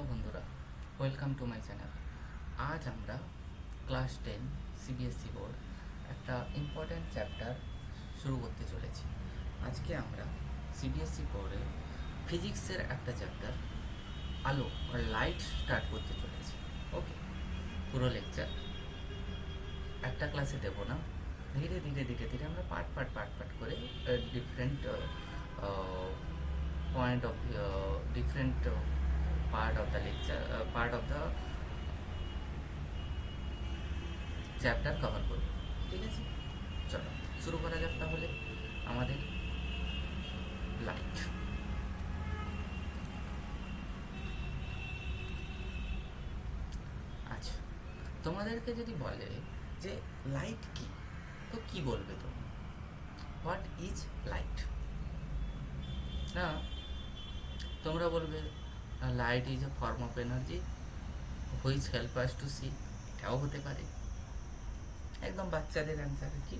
বন্ধুরা, welcome to my channel. আজ আমরা ক্লাস 10 সিবিএসসি বোর্ড একটা ইম্পর্ট্যান্ট চ্যাপ্টার শুরু করতে চলেছি। আজকে আমরা সিবিএসসি বোর্ডে ফিজিক্সের একটা চ্যাপ্টার আলো আর লাইট স্টার্ট করতে চলেছি। ওকে, পুরো লেকচার একটা ক্লাসে দেবো না, ধীরে ধীরে ধীরে ধীরে আমরা পার্ট করে different point of different part of the lecture part of the chapter cover করব। ঠিক আছে, চলো শুরু করা যাক তাহলে। আমাদের লাইট, আচ্ছা তোমাদেরকে যদি বলে যে লাইট কি, তো কি বলবে তুমি? What is light? না, তোমরা বলবে light is a form of energy which help us to see. এটাও হতে পারে, একদম বাচ্চাদের অ্যান্সার কি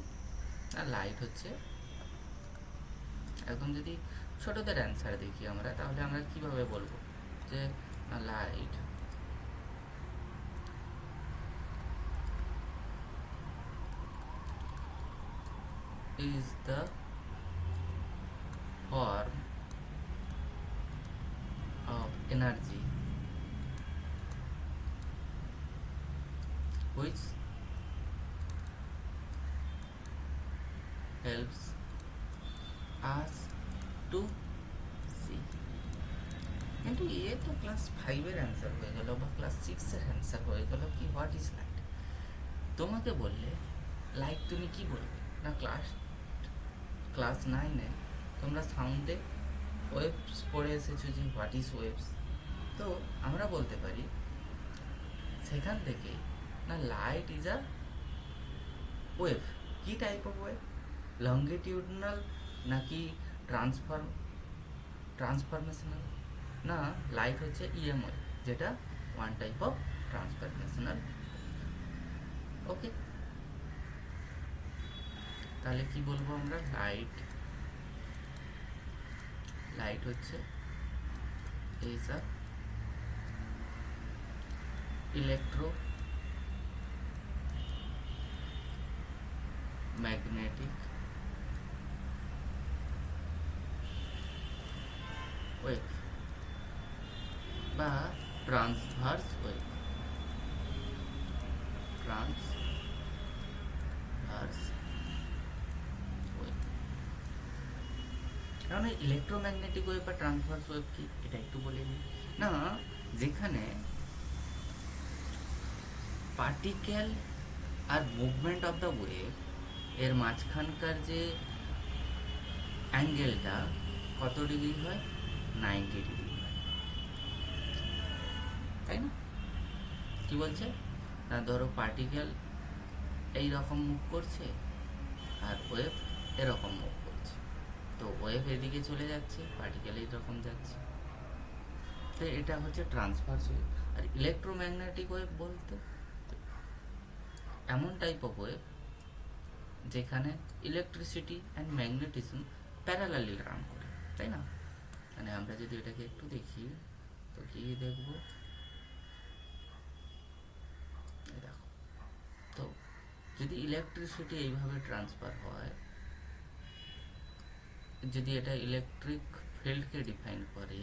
না, লাইট হচ্ছে একদম যদি ছোটদের অ্যান্সার দেখি আমরা, তাহলে আমরা কিভাবে বলবো যে light is the form of energy which helps us to see। কিন্তু এ তো ক্লাস 5-এর অ্যান্সার হয়ে গেল বা ক্লাস 6-এর অ্যান্সার হয়ে গেল কি হোয়াট ইজ লাইট। তোমাকে বললে লাইট তুমি কি বলবে না, ক্লাস 9-এ তোমরা সাউন্ডে ওয়েভস পড়ে এসেছো যে হোয়াট ইজ ওয়েভস। তো আমরা বলতে পারি সেখান থেকে না, লাইট ইজ আ ওয়েভ। কি টাইপ অফ ওয়েভ? লঙ্গিটিউডনাল নাকি ট্রান্সফরমেশনাল? না, লাইট হচ্ছে ইএম ওয়েভ, যেটা one type of transformational. Okay, তাহলে কি বলবো আমরা? লাইট হচ্ছে ইজ আ ইলেক্ট্রোম্যাগনেটিক ওয়েভ বা ট্রান্সভার্স ওয়েভ। কারণ ইলেকট্রোম্যাগনেটিক ওয়েভ বা ট্রান্সভার্স ওয়েভ কি, এটা একটু বলে নিই না। যেখানে পার্টিকেল আর মুভমেন্ট অফ দ্য ওয়েভ এর মাঝখানকার যে অ্যাঙ্গেলটা কত ডিগ্রি হয়? 90 ডিগ্রি হয়, তাই না? কি বলছে না, ধরো পার্টিকেল এই রকম মুভ করছে আর ওয়েভ এরকম মুভ করছে, তো ওয়েভ এদিকে চলে যাচ্ছে, পার্টিকেল এইরকম যাচ্ছে, তো এটা হচ্ছে ট্রান্সভার্স ওয়েভ। আর ইলেকট্রোম্যাগনেটিক ওয়েভ বলতে এমন টাইপ অফ ওয়েভ যেখানে electricity and magnetism parallelly run করে, তাই না? মানে আমরা যদি এটাকে একটু দেখি তো কি দেখব, দেখো তো যদি ইলেকট্রিসিটি এইভাবে ট্রান্সফার হয়, যদি এটা ইলেকট্রিক ফিল্ডকে ডিফাইন করে,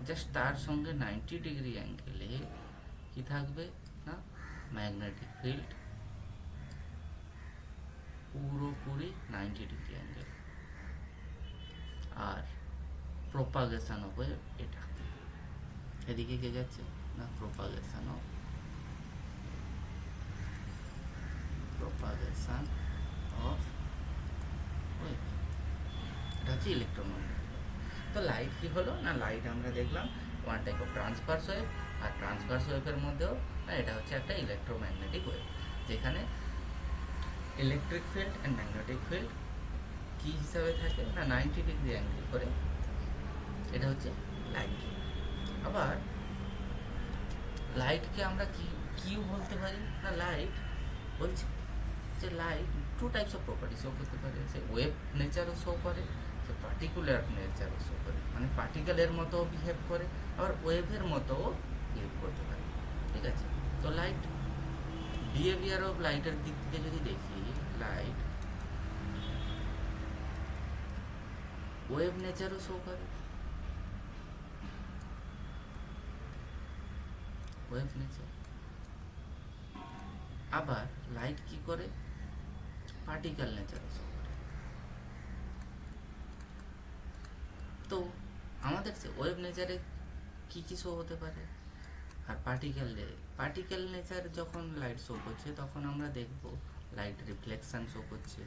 জাস্ট তার সঙ্গে 90 ডিগ্রি অ্যাঙ্গেলে কি থাকবে না, ম্যাগনেটিক ফিল্ড পুরোপুরি 90 ডিগ্রি অ্যাঙ্গেল। আর প্রোপাগেশন অফ ওয়েভ এটা এদিকে কে যাচ্ছে না, প্রোপাগেশন অফ ওয়েভ, এটা হচ্ছে ইলেকট্রোম্যাগনেটিক। তো লাইট কি হলো না, লাইট আমরা দেখলাম one type of transverse wave, আর ট্রান্সভার্স ওয়েভের মধ্যেও এটা হচ্ছে একটা ইলেকট্রোম্যাগনেটিক ওয়েভ, যেখানে electric field and magnetic field কি হিসাবে থাকে না, 90 ডিগ্রি অ্যাঙ্গেল করে। এটা হচ্ছে লাইট। আবার লাইটকে আমরা কি বলতে পারি না, লাইট বলছি যে light two types of property show করতে পারে, সে ওয়েভ নেচারও শো করে, সে পার্টিকুলার নেচারও শো করে। মানে মানে পার্টিকেলের মতো বিহেভ করে, আবার ওয়েভের মতোও বিহেভ করতে পারে। ঠিক আছে, তো লাইট বিহেভিয়ার অফ লাইটের দিক থেকে যদি দেখি, লাইট ওয়েভ নেচারও শো করে, ওয়েভ নেচার। আবার লাইট কি করে, পার্টিকেল নেচারও শো করে। তো আমাদের ওয়েভ নেচারে কি কি শো হতে পারে, আর পার্টিকেল নেচার যখন লাইট শো করছে তখন আমরা দেখব লাইট রিফ্লেকশন শো করছে,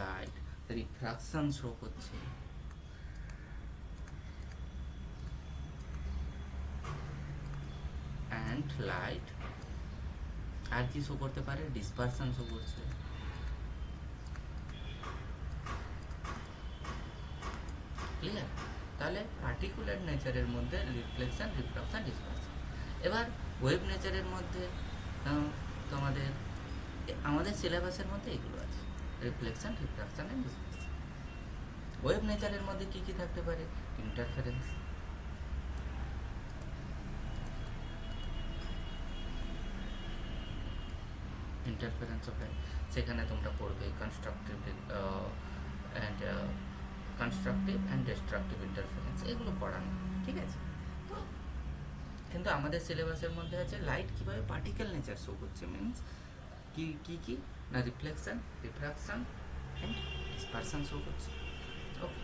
লাইট রিফ্রাকশন শো করছে, অ্যান্ড লাইট আর কি শো করতে পারে, ডিসপারশন শো করছে। ক্লিয়ার? তাহলে পার্টিকুলার নেচারের মধ্যে রিফ্লেকশন, রিফ্রাকশন, ডিসপারশন। এবার ওয়েভ নেচারের মধ্যে তোমাদের আমাদের সিলেবাসের মধ্যে এগুলো আছে, reflection, refraction and dispersion. Wave নেচারের মধ্যে কি কি থাকতে পারে, ইন্টারফারেন্স, ইন্টারফারেন্স অফ লাইট, সেখানে তোমরা পড়বে কনস্ট্রাকটিভ অ্যান্ড ডিস্ট্রাকটিভ ইন্টারফারেন্স, এগুলো পড়ানো। ঠিক আছে, তো কিন্তু আমাদের সিলেবাসের মধ্যে আছে লাইট কীভাবে পার্টিকেল নেচার শো করছে, মিনস কি কি কি না, reflection, refraction and dispersion show করছে। ওকে,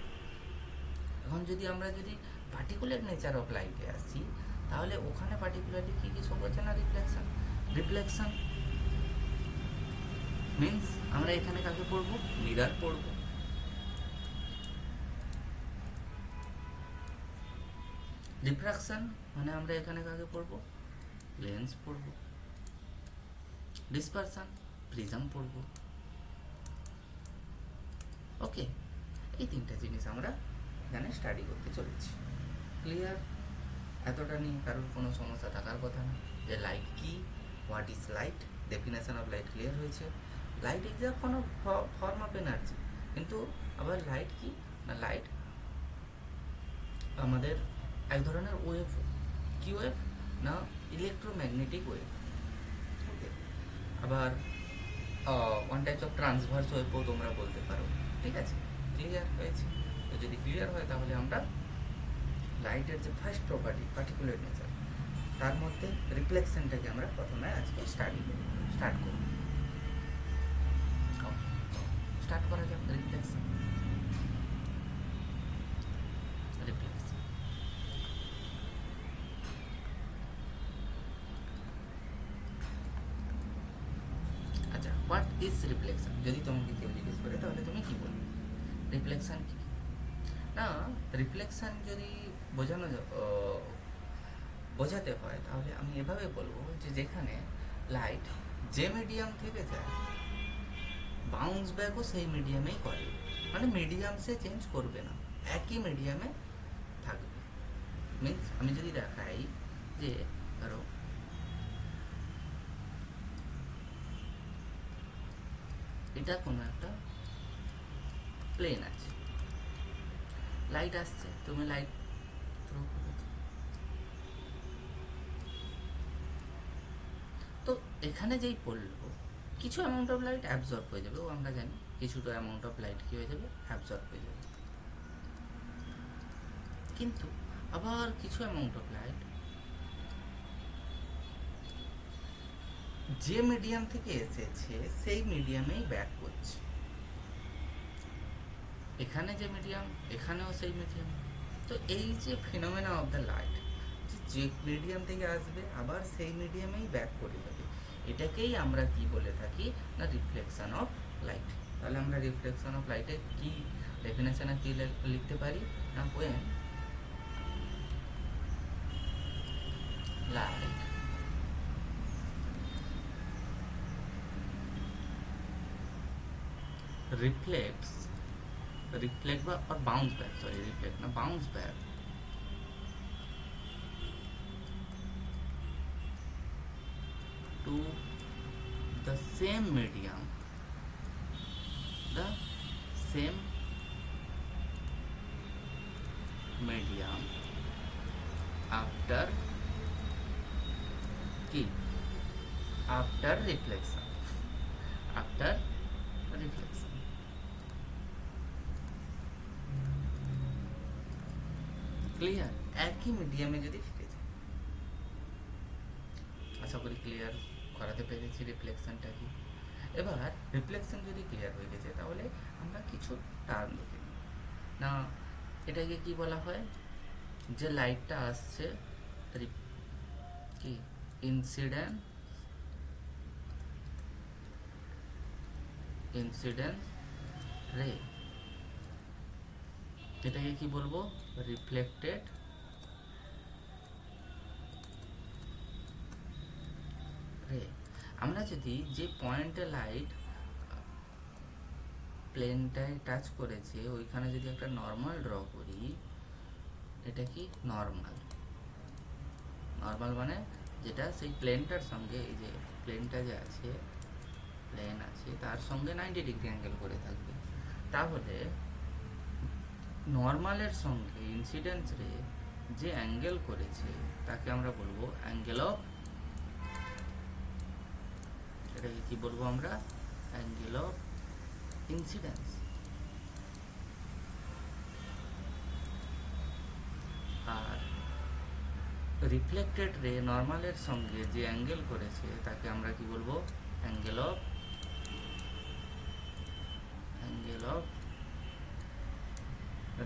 এখন আমরা যদি পার্টিকুলার নেচার অফ লাইটে আসি, তাহলে ওখানে পার্টিকুলারলি কী কী শো করছে না, রিফ্লেকশন। রিফ্লেকশন মিনস আমরা এখানে কাকে পড়বো, মিরর পড়বো। রিফ্রাকশন মানে আমরা এখানে কাকে পড়বো, লেন্স পড়বো। ডিসপারশন প্রিজম পড়বো। ওকে, এই তিনটা জিনিস আমরা এখানে স্টাডি করতে চলেছি। ক্লিয়ার? এতটা নিয়ে কারোর কোনো সমস্যা থাকার কথা না, যে লাইট কি, what is light, definition of light clear হয়েছে। Light is a form of energy, কিন্তু আবার লাইট কি না, লাইট আমাদের এক ধরনের ওয়েভ। কি ওয়েভ না, ইলেকট্রোম্যাগনেটিক ওয়েভ। ওকে, আবার ওয়ান টাইপস অফ ট্রান্সভার্স ওয়েভও তোমরা বলতে পারো। ঠিক আছে, ক্লিয়ার হয়েছে? তো যদি ক্লিয়ার হয় তাহলে আমরা লাইটের যে ফার্স্ট প্রপার্টি, পার্টিকুলার নেচার, তার মধ্যে রিফ্লেকশনটাকে আমরা প্রথমে আজকে স্টার্ট করব। স্টার্ট করা যাক রিফ্লেকশন। আচ্ছা, হোয়াট ইজ রিফ্লেকশন যদি তোমাকে কেউ জিজ্ঞেস করে তাহলে তুমি কি বলবে, রিফ্লেকশন কি? না, রিফ্লেকশন যদি বোঝাতে হয় তাহলে আমি এভাবে বলবো যে যেখানে লাইট যে মিডিয়াম থেকে যায়, বাউন্স ব্যাকও সেই মিডিয়ামেই করে, মানে মিডিয়াম সে চেঞ্জ করবে না, একই মিডিয়ামে থাকবে। মিনস আমি যদি দেখাই যে ধরো এটা কোনো একটা প্লেন আছে, লাইট আসছে, তুমি লাইট থ্রো করেছো, তো এখানে যেই পড়লো কিছু অ্যামাউন্ট অফ লাইট অ্যাবজর্ব হয়ে যাবে, ও আমরা জানি কিছুটা অ্যামাউন্ট অফ লাইট কী হয়ে যাবে, অ্যাবজর্ব হয়ে যাবে। কিন্তু আবার কিছু অ্যামাউন্ট অফ লাইট যে মিডিয়াম থেকে এসেছে সেই মিডিয়ামেই ব্যাক করছে। এখানে যে মিডিয়াম, এখানেও সেই মিডিয়াম। তো এই যে ফিনোমেনা অফ দ্য লাইট, যে মিডিয়াম থেকে আসবে আবার সেই মিডিয়ামেই ব্যাক করে যাবে, এটাকেই আমরা কি বলে থাকি না, রিফ্লেকশন অফ লাইট। তাহলে আমরা রিফ্লেকশন অফ লাইটে কি ডেফিনেশনে কি লিখতে পারি না, when light reflect or bounce back, sorry, reflect na, bounce back to the same medium, the same medium after কি after reflection ক্লিয়ার একই মিডিয়ামে যদি ফিরে যায় আশা করি ক্লিয়ার করাতে পেরেছি রিফ্লেকশনটা কি এবার রিফ্লেকশন যদি ক্লিয়ার হয়ে গেছে তাহলে আমরা কিছু টার্ম দেখে নিই না এটাকে কি বলা হয় যে লাইটটা আসছে কি ইনসিডেন্ট রে এটাকে কি বলবো রিফ্লেক্টেড রে আমরা যদি যে পয়েন্টে লাইট প্লেনটায় টাচ করেছে ওইখানে যদি একটা নর্মাল ড্র করি এটা কি নর্মাল মানে যেটা সেই প্লেনটার সঙ্গে এই যে প্লেনটা যে আছে প্লেন আছে তার সঙ্গে 90 ডিগ্রি অ্যাঙ্গেল করে থাকবে তাহলে নর্মালের সঙ্গে ইনসিডেন্স রে যে অ্যাঙ্গেল করেছে তাকে আমরা বলবো অ্যাঙ্গেল অফ এটাকে কি বলবো আমরা অ্যাঙ্গেল অফ ইনসিডেন্স আর রিফ্লেক্টেড রে নর্মালের সঙ্গে যে অ্যাঙ্গেল করেছে তাকে আমরা কি বলবো অ্যাঙ্গেল অফ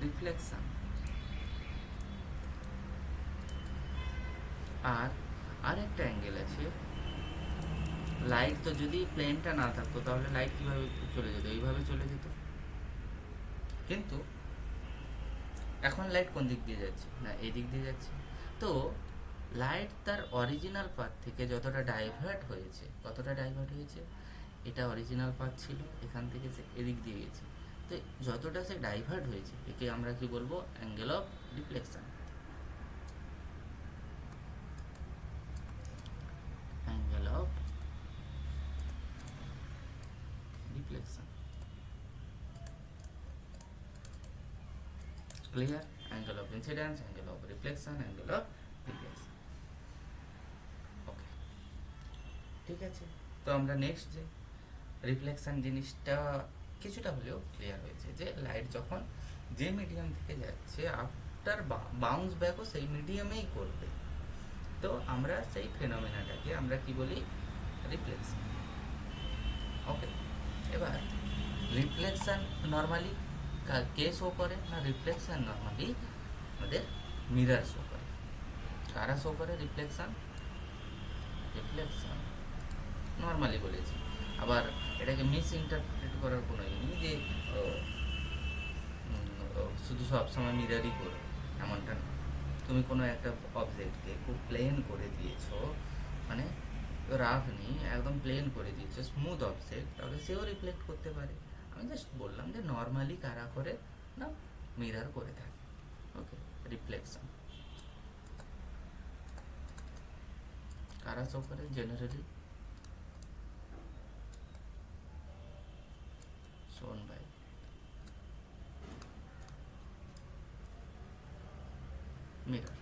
রিফ্লেকশন আর আরেকটা অ্যাঙ্গেল আছে লাইট তো যদি প্লেনটা না থাকতো তাহলে লাইট কিভাবে চলে যেত এইভাবে চলে যেত কিন্তু এখন লাইট কোন দিক দিয়ে যাচ্ছে না এই দিক দিয়ে যাচ্ছে তো লাইট তার অরিজিনাল পাথ থেকে যতটা ডাইভার্ট হয়েছে কতটা ডাইভার্ট হয়েছে এটা অরিজিনাল পাথ ছিল এখান থেকে সে এদিক দিয়ে গেছে তো যতটা সে ডাইভার্ট হয়েছে একে আমরা কি বলবো angle of reflection clear angle of incidence angle of reflection angle of reflection okay ঠিক আছে তো আমরা নেক্সট যে রিফ্লেকশন জিনিসটা কিছুটা হলেও ক্লিয়ার হয়েছে যে লাইট যখন যে মিডিয়াম থেকে যাচ্ছে আফটার বাউন্স ব্যাকও সেই মিডিয়ামেই করবে তো আমরা সেই ফেনোমেনাটাকে আমরা কি বলি রিফ্লেকশন ওকে এবার রিফ্লেকশন নর্মালি কে শো করে না রিফ্লেকশন নর্মালি আমাদের মিরর শো করে কারা শো করে রিফ্লেকশন নর্মালি বলেছি আবার এটাকে মিস ইন্টারপ্রেট করার কোনো ইয়ে নেই যে শুধু সবসময় মিররই করবে এমনটা না তুমি কোনো একটা অবজেক্টকে খুব প্লেন করে দিয়েছো মানে রাফ নেই একদম প্লেন করে দিয়েছো স্মুথ অবজেক্ট তাহলে সেও রিফ্লেক্ট করতে পারে আমি জাস্ট বললাম যে নর্মালি কারা করে না মিরর করে থাকে ওকে রিফ্লেকশন কারা শো করে জেনারেলি shown by mirror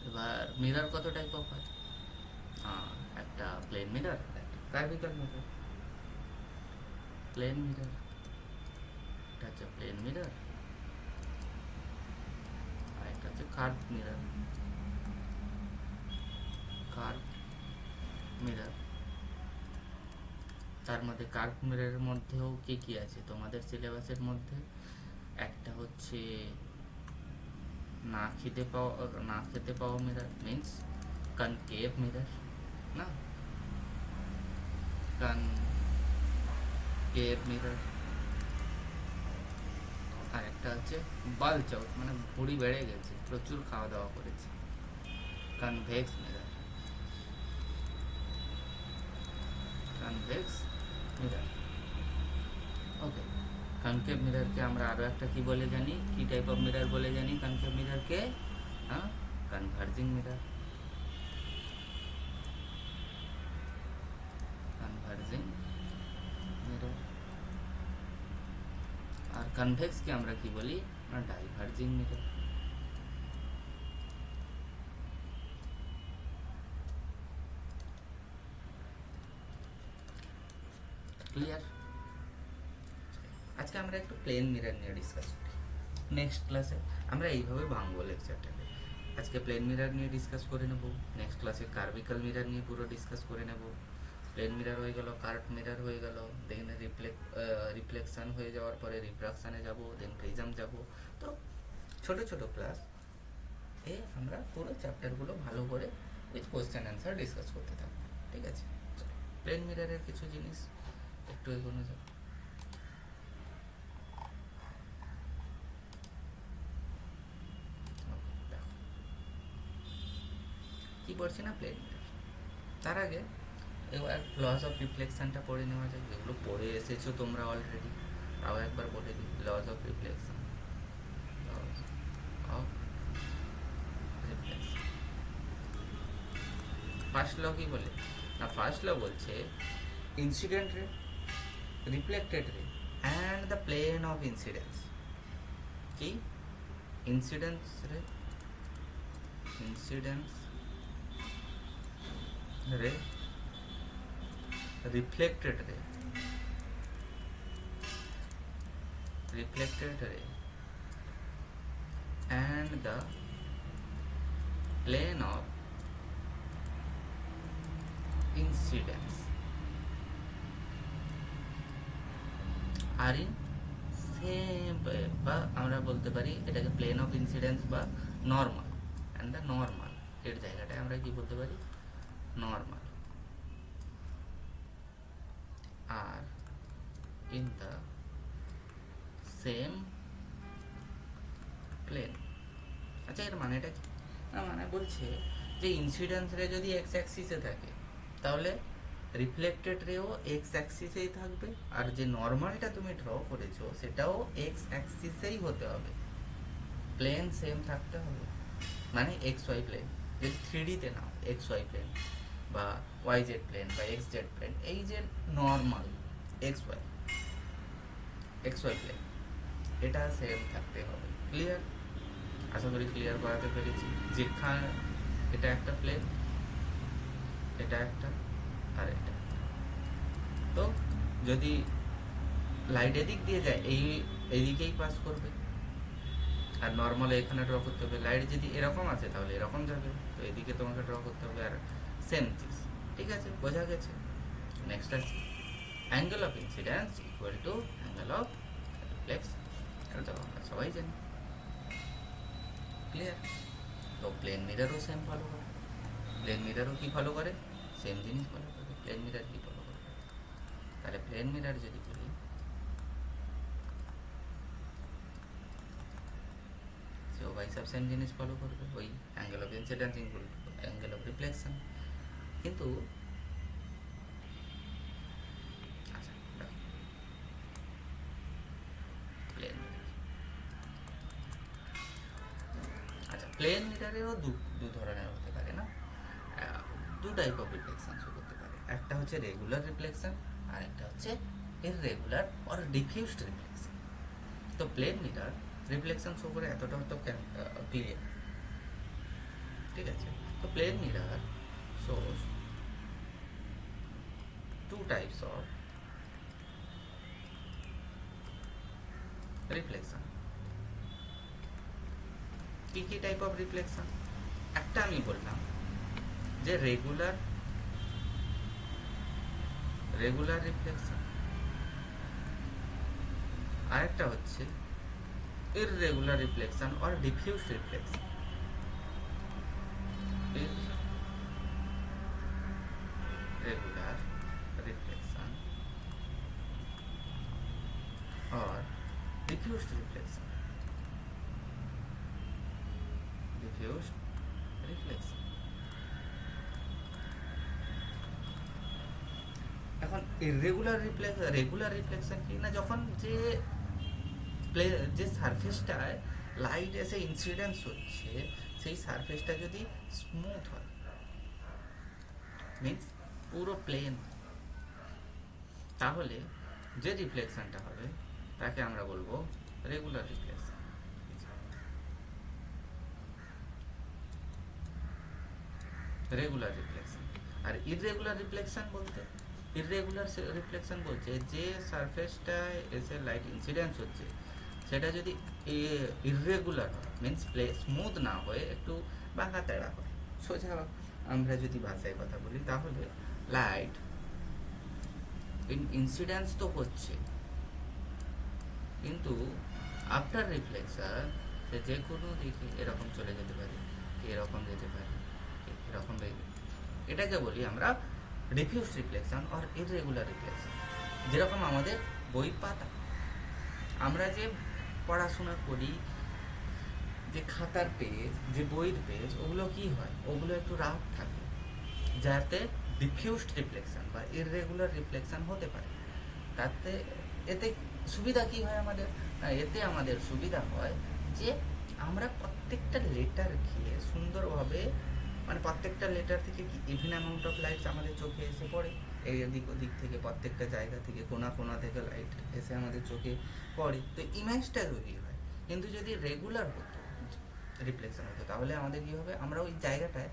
এবার মিরর কত টাইপ অফ হয় একটা প্লেন মিরর একটা কার্ভিক্যাল মিরর প্লেন মিরর এটা হচ্ছে প্লেন মিরর আর এটা হচ্ছে কার্ভ মিরর তার মধ্যে কার্ভ মিররের মধ্যেও কি কি আছে তোমাদের সিলেবাসের মধ্যে একটা হচ্ছে না খেতে পাওয়া মিরর মিন্স কনকেভ মিরর না কনকেভ মিরর আর একটা হচ্ছে বাল্জ আউট মানে ভুঁড়ি বেড়ে গেছে প্রচুর খাওয়া দাওয়া করেছে কনভেক্স মিরর ওকে কনকেভ মিররকে আমরা আরো একটা কি বলে জানি কি টাইপ অফ মিরর বলে জানি কনকেভ মিররকে কনভার্জিং মিরর মিরর কনভেক্সকে আমরা কি বলি না ডাইভার্জিং মিরর। ক্লিয়ার? আজকে আমরা একটু প্লেন মিরর নিয়ে ডিসকাস করি। নেক্সট ক্লাসে আমরা এইভাবে ভাঙবো লেকচারটাকে। আজকে প্লেন মিরর নিয়ে ডিসকাস করে নেব, নেক্সট ক্লাসে কার্ভিক্যাল মিরর নিয়ে পুরো ডিসকাস করে নেব। প্লেন মিরর হয়ে গেল, কার্ভ মিরর হয়ে গেল, দেন রিফ্লেকশন হয়ে যাওয়ার পরে রিফ্রাকশানে যাব, দেন প্রিজম যাব। তো ছোট ছোট ক্লাস এ আমরা পুরো চ্যাপ্টারগুলো ভালো করে উইথ কোয়েশ্চেন অ্যান্সার ডিসকাস করতে থাকবো। ঠিক আছে? প্লেন মিররের কিছু জিনিস একটু এগোনো যাক। কি পড়ছি না প্লেন মিরর, তার আগে এবার লস অফ রিফ্লেকশনটা পড়ে নেওয়া যায়, যেগুলো পড়ে এসেছো তোমরা অলরেডি, তাও একবার বলে দিই। Laws of reflection, laws of reflection. First law কি বলে না, ফার্স্ট ল বলছে incident ray, reflected ray and the plane of incidence. কি incidence ray, incidence ray, reflected ray, reflected ray and the plane of incidence are in same, বা আমরা বলতে পারি এটাকে প্লেন অফ ইনসিডেন্স বা নর্মাল, অ্যান্ড দ্য নর্মাল এর জায়গাটায় আমরা কি বলতে পারি, নর্মাল আর in the same plane। আচ্ছা এর মানেটা কি না, মানে বলছে যে ইনসিডেন্স রে যদি এক্স অ্যাক্সিসে থাকে তাহলে রিফ্লেক্টেড রেও এক্স অ্যাক্সিসেই থাকবে, আর যে নর্মালটা তুমি ড্র করেছো সেটাও এক্স অ্যাক্সিসেই হতে হবে, প্লেন সেম থাকতে হবে। মানে এক্স ওয়াই প্লেন, যদি 3D-তে নাও এক্স ওয়াই প্লেন বা ওয়াই জেড প্লেন বা এক্স জেড প্লেন, এই যে নর্মাল এক্স ওয়াই প্লেন এটা সেম থাকতে হবে। ক্লিয়ার? আশা করি ক্লিয়ার করাতে পেরেছি। যেখানে এটা একটা প্লেন, এটা একটা, আর এটা, তো যদি লাইট এদিক দিয়ে যায় এইদিকেই পাস করবে, আর নর্মাল এখানে ড্র করতে হবে। লাইট যদি এরকম আছে তাহলে এরকম যাবে, তো এদিকে তোমাকে ড্র করতে হবে, আর সেম চিজ। ঠিক আছে, বোঝা গেছে? নেক্সট আছে angle of incidence equal to angle of reflection, এটা তো আমরা সবাই জানি। ক্লিয়ার? তো প্লেন মিররও সেম ফলো করে, প্লেন মিররও কি ফলো করে, সেম জিনিস ফলো করে। প্লেন মিরর কি ফলো করে, তাহলে প্লেন মিরর যদি বলি সেও ভাই সব সেম জিনিস ফলো করবে, ওই angle of incidence equal to angle of reflection. কিন্তু আচ্ছা দেখো, প্লেন মিরর, আচ্ছা প্লেন মিররেও দু ধরনের হতে পারে না, দু টাইপ অফ রিফ্লেকশন শো করতে পারে। একটা হচ্ছে রেগুলার রিফ্লেকশন আর একটা হচ্ছে ইররেগুলার অর ডিফিউজড রিফ্লেকশন। তো প্লেন মিরর রিফ্লেকশন শো করে এতটা তো ক্লিয়ার। ঠিক আছে, তো plane mirror shows two types of reflection. কি কি টাইপ অফ রিফ্লেকশন? একটা আমি বললাম যে রেগুলার রিফ্লেকশন, আরেকটা হচ্ছে irregular reflection or diffuse reflection। irregular reflection or diffused reflection, diffused reflection। এখন irregular reflection, রেগুলার রিফ্লেকশন কি না, যখন যে সারফেসটায় লাইট এসে ইনসিডেন্স হচ্ছে সেই সারফেসটা যদি স্মুথ হয়, মিন্স পুরো প্লেন, তাহলে যে রিফ্লেকশনটা হবে তাকে আমরা বলবো রেগুলার রিফ্লেকশন। Regular reflection. আর ইররেগুলার রিফ্লেকশন বলতে, ইররেগুলার রিফ্লেকশন বলছে যে সারফেসটায় এসে লাইট ইনসিডেন্স হচ্ছে সেটা যদি ইররেগুলার হয়, মিনস স্মুথ না হয়ে একটু বাঁকা তেড়া হয়, সোজা আমরা যদি ভাষায় কথা বলি, তাহলে লাইট ইনসিডেন্স তো হচ্ছে, কিন্তু আফটার রিফ্লেকশন সে যে কোনো দিকে এরকম চলে যেতে পারে, এরকম যেতে পারে, এরকম। এটাকে বলি আমরা ডিফিউজ রিফ্লেকশন আর ইররেগুলার রিফ্লেকশন। যেরকম আমাদের বই পাতা, আমরা যে পড়াশোনা করি, যে খাতার পেজ, যে বইয়ের পেজ, ওগুলো কি হয়, ওগুলো একটু রাফ থাকে, যাতে ডিফিউজড রিফ্লেকশন বা ইররেগুলার রিফ্লেকশন হতে পারে। তাতে এতে সুবিধা কি হয় আমাদের? এতে আমাদের সুবিধা হয় যে আমরা প্রত্যেকটা লেটার খেয়ে সুন্দরভাবে, মানে প্রত্যেকটা লেটার থেকে কি ইভেন অ্যামাউন্ট অফ লাইটস আমাদের চোখে এসে পড়ে, এই এদিক ওদিক থেকে প্রত্যেকটা জায়গা থেকে কোনা কোনা থেকে লাইট এসে আমাদের চোখে পড়ে, তো ইমেজটা তৈরি হয়। কিন্তু যদি রেগুলার হতো, রিফ্লেকশন হতো, তাহলে আমাদের কী হবে, আমরা ওই জায়গাটায়,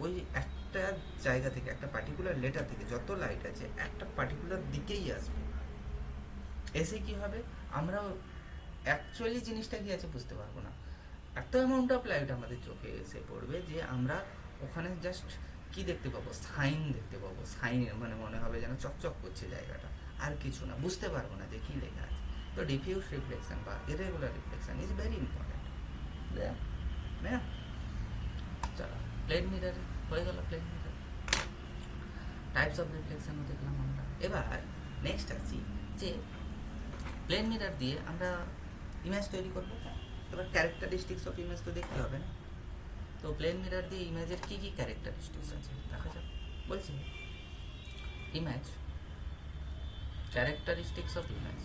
ওই একটা জায়গা থেকে, একটা পার্টিকুলার লেটার থেকে যত লাইট আছে একটা পার্টিকুলার দিকেই আসবে, এসে কি হবে, আমরা অ্যাকচুয়ালি জিনিসটা কি আছে বুঝতে পারবো না। এত অ্যামাউন্ট অফ লাইট আমাদের চোখে এসে পড়বে যে আমরা ওখানে জাস্ট কি দেখতে পাবো, সাইন দেখতে পাবো, সাইন মানে মনে হবে যেন চকচক করছে জায়গাটা, আর কিছু না, বুঝতে পারবো না যে কি লেখা আছে। তো ডিফিউজ রিফ্লেকশন বা irregular reflection is very important. চলো, প্লেন মিরর হয়ে গেল। প্লেন মিরর টাইপস অফ রিফ্লেকশনও দেখলাম আমরা। এবার নেক্সট আসছি যে প্লেন মিরর দিয়ে আমরা ইমেজ তৈরি করবো। এবার ক্যারেক্টারিস্টিক্স অফ ইমেজ তো দেখতে হবে না, তো প্লেন মিরর দিয়ে ইমেজের কী কী ক্যারেক্টারিস্টিক্স আছে দেখা যাক। বলছি image, characteristics of image,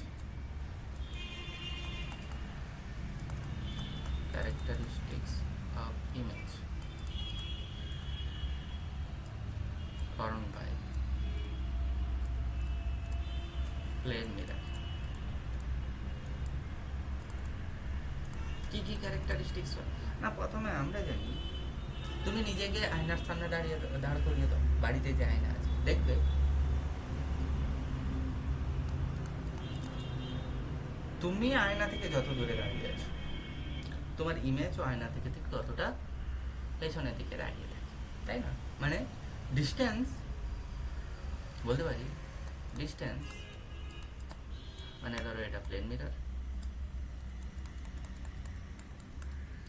characteristics of image formed by plane mirror। কি কি ক্যারেক্টারিস্টিক্স হয় না, প্রথমে আমরা জানি, তুমি নিজেকে আয়নার সামনে দাঁড় করিয়ে দাও, বাড়িতে যে আয়না আছে, দেখবে তুমি আয়না থেকে যত দূরে দাঁড়িয়ে আছো, তোমার ইমেজও আয়না থেকে ঠিক ততটা পেছনের দিকে দাঁড়িয়ে থাকে, তাই না? মানে ডিস্টেন্স বলতে পারি, ডিস্টেন্স মানে ধরো এটা প্লেন মিরর,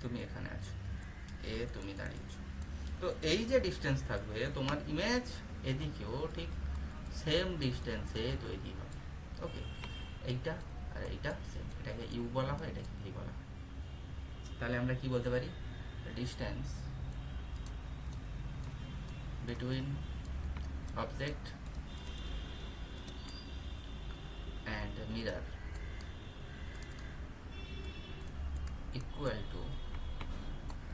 তুমি এখানে আছো, তুমি দাঁড়িয়েছো, তো এই যে ডিস্টেন্স থাকবে, তোমার ইমেজ এদিকেও ঠিক সেম ডিস্টেন্সে তৈরি হবে। ওকে, এইটা আর এইটা সেম, এটাকে ইউ বলা হয়, এটাকে ভি বলা হয়। তাহলে আমরা কি বলতে পারি, distance between object and mirror equal to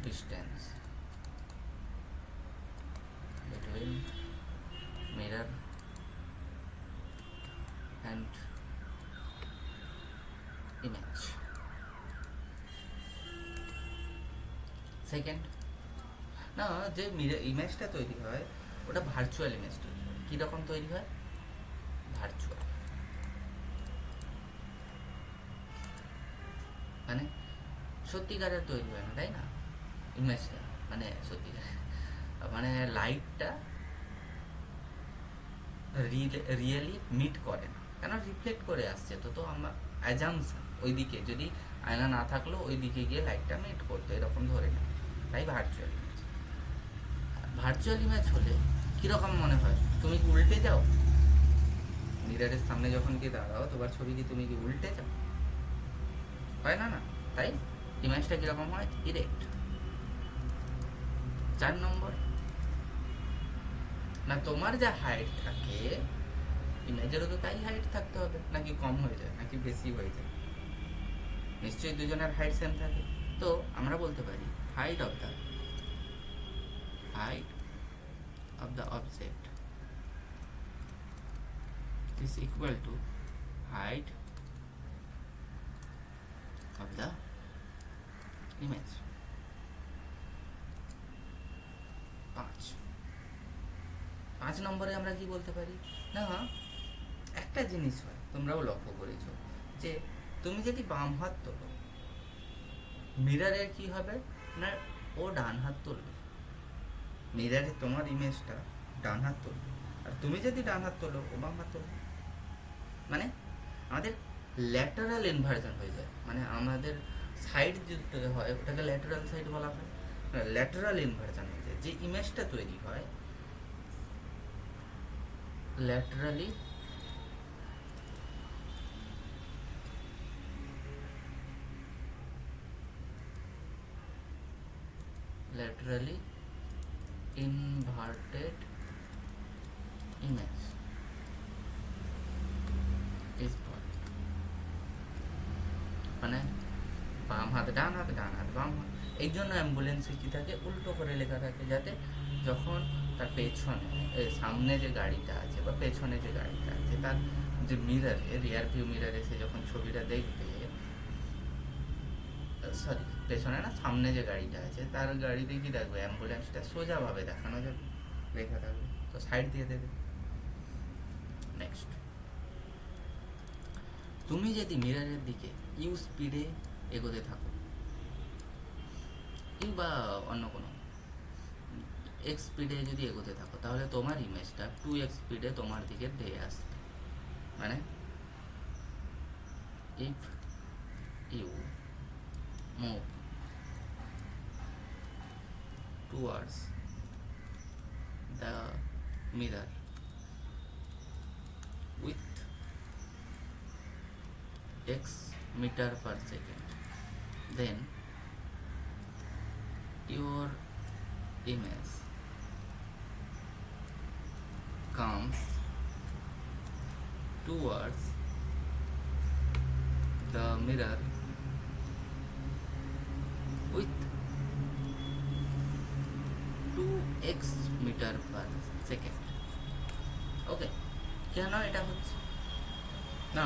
distance between mirror and image। Second না, যে ইমেজটা তৈরি হয় ওটা ভার্চুয়াল ইমেজ তৈরি হয়। কীরকম তৈরি হয়? ভার্চুয়াল, মানে সত্যিকারের তৈরি হয় না, তাই না? ইমেজটা মানে সত্যিকার, মানে লাইটটা রিয়েলি মিট করে না, কেন রিফ্লেক্ট করে আসছে, তো আমার অ্যাজামশন ওই দিকে, যদি আয়না না থাকলেও ওই দিকে গিয়ে লাইটটা মিট করতো, এরকম ধরে না, তাই ভার্চুয়াল ইমেজ। ভার্চুয়াল ইমেজ হলে কীরকম মনে হয়, তুমি কি উল্টে যাও? মিররের সামনে যখন গিয়ে দাঁড়াও, তোমার ছবি কি তুমি কি উল্টে যাও? হয় না, না? তাই ইমেজটা কীরকম হয়, ইরেক্ট। 4 নম্বর, না তোমার যা হাইট থাকে ইমেজেরও তো তাই হাইট থাকতে হবে, নাকি কম হয়ে যায় নাকি বেশি হয়ে যায়? নিশ্চয়ই দুজনের হাইট সেম থাকে। তো আমরা বলতে পারি height of the object is equal to height of the image. 5 নম্বরে আমরা কি বলতে পারি না, একটা জিনিস হয় তোমরাও লক্ষ্য করেছো যে তুমি যদি বাম হাত তোলো, মিরারের কি হবে না ও ডান হাত তুলবে, মিরারে তোমার ইমেজটা ডান হাত তুলবে, আর তুমি যদি ডান হাত তোলো ও বাম হাত তুলবে। মানে আমাদের ল্যাটারাল ইনভার্জন হয়ে যায়, মানে আমাদের সাইড যেটা হয় ওটাকে ল্যাটারাল সাইড বলা হয়, ল্যাটারাল ইনভার্জন হয়ে যায়। যে ইমেজটা তৈরি হয় laterally inverted image is called, মানে বাম হাত ডান হাত ডান হাত বাম হাত। এই জন্য অ্যাম্বুলেন্সে কি থাকে উল্টো করে লেখা থাকে, যাতে যখন তার পেছনে সামনে যে গাড়িটা আছে বা পেছনে যে গাড়িটা আছে তার যে মিরারে রিয়ার ভিউ মিরারে সে যখন ছবিটা দেখবে, সরি পেছনে না সামনে যে গাড়িটা আছে তার গাড়িতে কি দেখবে অ্যাম্বুলেন্সটা সোজাভাবে দেখানো যাবে, লেখা থাকবে, তো সাইড দিয়ে দেবে। নেক্সট, তুমি যদি মিরারের দিকে ইউ স্পিডে এগোতে থাকো, ইউ বা অন্য কোনো এক্স স্পিডে যদি এগোতে থাকো, তাহলে তোমার ইমেজটা 2x স্পিডে তোমার দিকে ধেয়ে আসবে। মানে if you move towards the mirror with x meter per second, then your image comes towards the mirror with 2x metre per second. Okay, কেন এটা হচ্ছে না,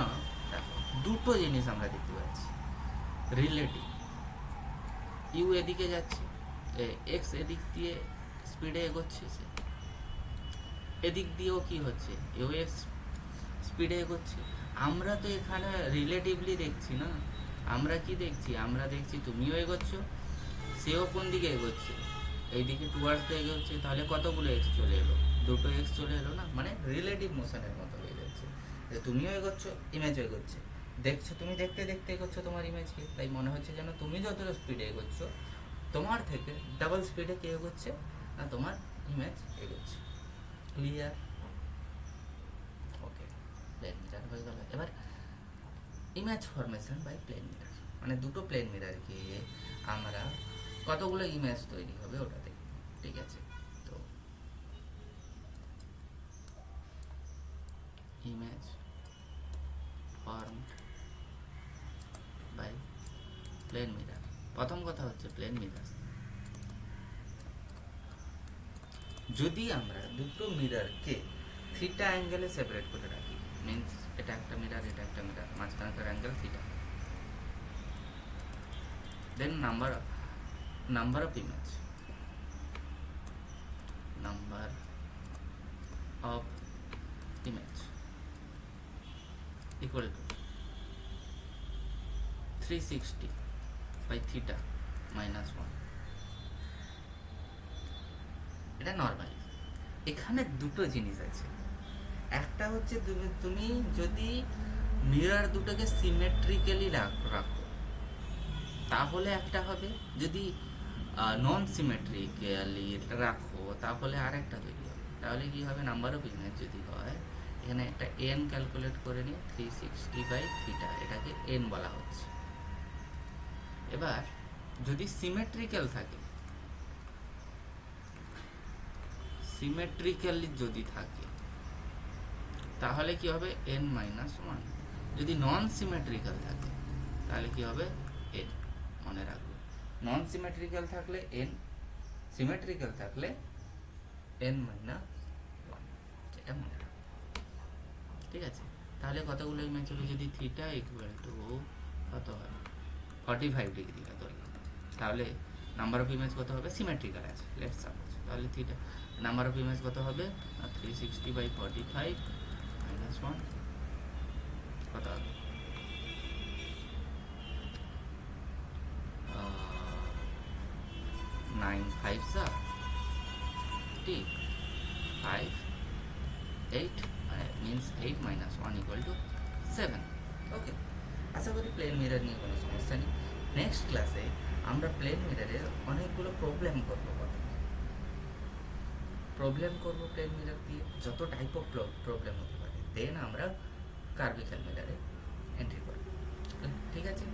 দেখো দুটো জিনিস আমরা দেখতে পাচ্ছি, রিলেটিভ ইউ এদিকে যাচ্ছে, এক্স এদিক দিয়ে স্পিডে এগোচ্ছে, সে এদিক দিয়েও কি হচ্ছে ইউ এক্স স্পিডে এগোচ্ছে। আমরা তো এখানে রিলেটিভলি দেখছি না, আমরা কি দেখছি, আমরা দেখছি তুমিও এগোচ্ছ, সেও কোন দিকে এগোচ্ছে এইদিকে টুয়ার্ডস দিয়ে এগোচ্ছে, তাহলে কতগুলো এক্স চলে এলো, দুটো এক্স চলে এলো না, মানে রিলেটিভ মোশনের মতো হয়ে যাচ্ছে, যে তুমিও এগোচ্ছ ইমেজও এগোচ্ছে, দেখছো তুমি দেখতে দেখতে এগোচ্ছ তোমার ইমেজকে, তাই মনে হচ্ছে যেন তুমি যতটা স্পিডে এগোচ্ছ তোমার থেকে ডাবল স্পিডে কে এগোচ্ছে না তোমার ইমেজ এগোচ্ছে। ক্লিয়ার? ওকে, প্লেন মিরার হয়ে গেল। এবার image formation by plane mirror, মানে দুটো প্লেন মিরারকে আমরা কতগুলো ইমেজ তৈরি হবে ওটা দেখব। ঠিক আছে, তো image formed by plane mirror. প্রথম কথা হচ্ছে প্লেন মিরার, যদি আমরা দুটো মিরারকে থিটা অ্যাঙ্গেলে সেপারেট করে রাখি, মিন্স এটা একটা মিরার এটা একটা মিরার, মাঝখানকার angle theta, then number of image, number of image equal to 360 by theta minus 1। এটা নর্মালি। এখানে দুটো জিনিস আছে, একটা হচ্ছে তুমি যদি মিরর দুটোকে সিমেট্রিক্যালি রাখো তাহলে একটা হবে, যদি নন সিমেট্রিক্যালি রাখো তাহলে আর একটা তৈরি হবে। তাহলে কি হবে, নাম্বার অফ ইমেজ যদি হয়, এখানে একটা এন ক্যালকুলেট করে নিয়ে 360 বাই থিটা, এটাকে এন বলা হচ্ছে। এবার যদি সিমেট্রিক্যাল থাকে, সিমেট্রিক্যালি যদি থাকে তাহলে কি হবে n মাইনাস 1, যদি নন সিমেট্রিক্যাল থাকে তাহলে কি হবে n। মনে রাখবে, নন সিমেট্রিক্যাল থাকলে n, সিমেট্রিক্যাল থাকলে n মাইনাস 1, এটা মনে রাখবে। ঠিক আছে, তাহলে কতগুলো ইমেজ হবে, যদি থিটা ইকুয়াল টু কত হয় 45 ডিগ্রিটা ধরলাম, তাহলে নাম্বার অফ ইমেজ কত হবে? সিমেট্রিক্যাল আছে, লেটস সাপোজ, তাহলে থিটা নাম্বার অফ ইমেজ কত হবে? 360/45 মাইনাস 1 কত হবে? 9 5 ঠিক 5 8 মিনস 8 মাইনাস 1 ইকুয়াল টু 7। ওকে, আশা করি প্লেন মিরর নিয়ে কোনো সমস্যা নেই। নেক্সট ক্লাসে আমরা প্লেন মিররের অনেকগুলো প্রবলেম করবো, প্লেন মিরর দিয়ে যত টাইপ অফ প্রবলেম হতে পারে, দেন আমরা কার্ভিক্যাল মিররে এন্ট্রি করব। ঠিক আছে।